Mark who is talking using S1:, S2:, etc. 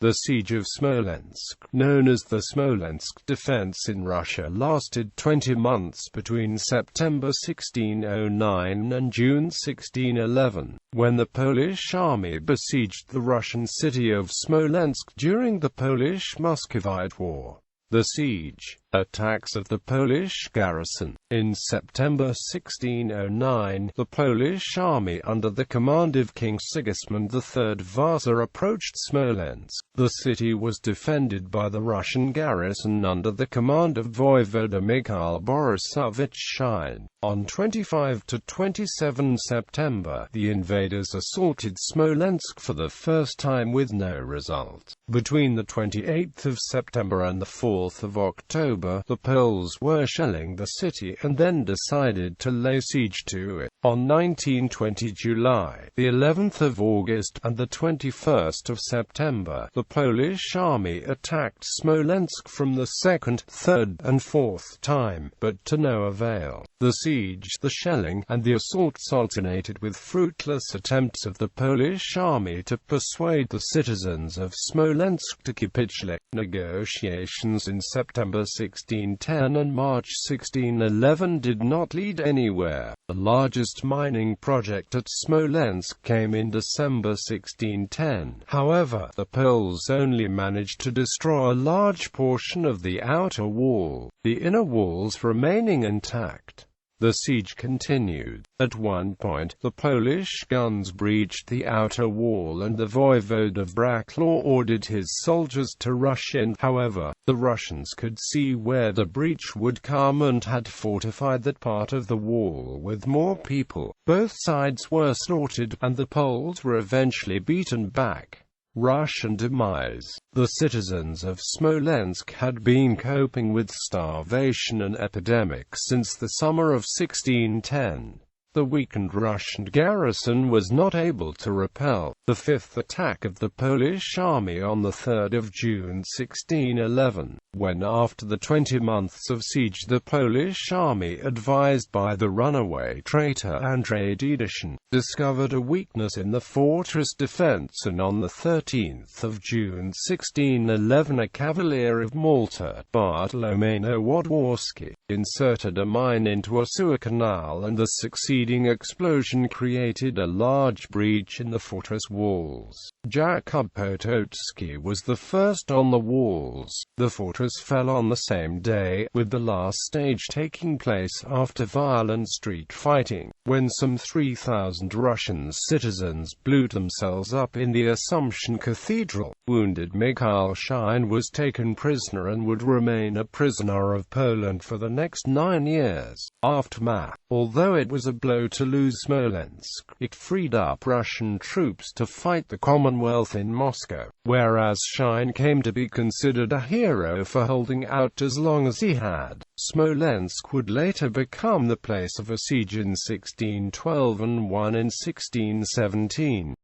S1: The Siege of Smolensk, known as the Smolensk Defense in Russia, lasted 20 months between September 1609 and June 1611, when the Polish army besieged the Russian city of Smolensk during the Polish-Muscovite War. The siege, attacks of the Polish garrison. In September 1609, the Polish army under the command of King Sigismund III Vasa approached Smolensk. The city was defended by the Russian garrison under the command of Voivode Mikhail Borisovich Shine. On 25 to 27 September, the invaders assaulted Smolensk for the first time with no result. Between the 28th of September and the 4th of October, the Poles were shelling the city and then decided to lay siege to it. On 19-20 July, the 11th of August, and the 21st of September, the Polish army attacked Smolensk from the second, third, and fourth time, but to no avail. The siege, the shelling, and the assaults alternated with fruitless attempts of the Polish army to persuade the citizens of Smolensk to capitulate. Negotiations in September 1610 and March 1611 did not lead anywhere. The largest mining project at Smolensk came in December 1610. However, the Poles only managed to destroy a large portion of the outer wall, the inner walls remaining intact. The siege continued. At one point, the Polish guns breached the outer wall and the voivode of Braclaw ordered his soldiers to rush in. However, the Russians could see where the breach would come and had fortified that part of the wall with more people. Both sides were slaughtered, and the Poles were eventually beaten back. Russian demise. The citizens of Smolensk had been coping with starvation and epidemics since the summer of 1610. The weakened Russian garrison was not able to repel the fifth attack of the Polish army on the 3rd of June 1611, when after the 20 months of siege the Polish army, advised by the runaway traitor Andrzej Dedishin, discovered a weakness in the fortress defense, and on the 13th of June 1611 a cavalier of Malta, Bartlomiej Nowodworski, inserted a mine into a sewer canal, and the succeeding explosion created a large breach in the fortress walls. Jakub Potocki was the first on the walls. The fortress fell on the same day, with the last stage taking place after violent street fighting, when some 3,000 Russian citizens blew themselves up in the Assumption Cathedral. Wounded Mikhail Shine was taken prisoner and would remain a prisoner of Poland for the next 9 years. Aftermath. Although it was a blow to lose Smolensk, it freed up Russian troops to fight the Commonwealth in Moscow, whereas Shine came to be considered a hero for holding out as long as he had. Smolensk would later become the place of a siege in 1612 and one in 1617.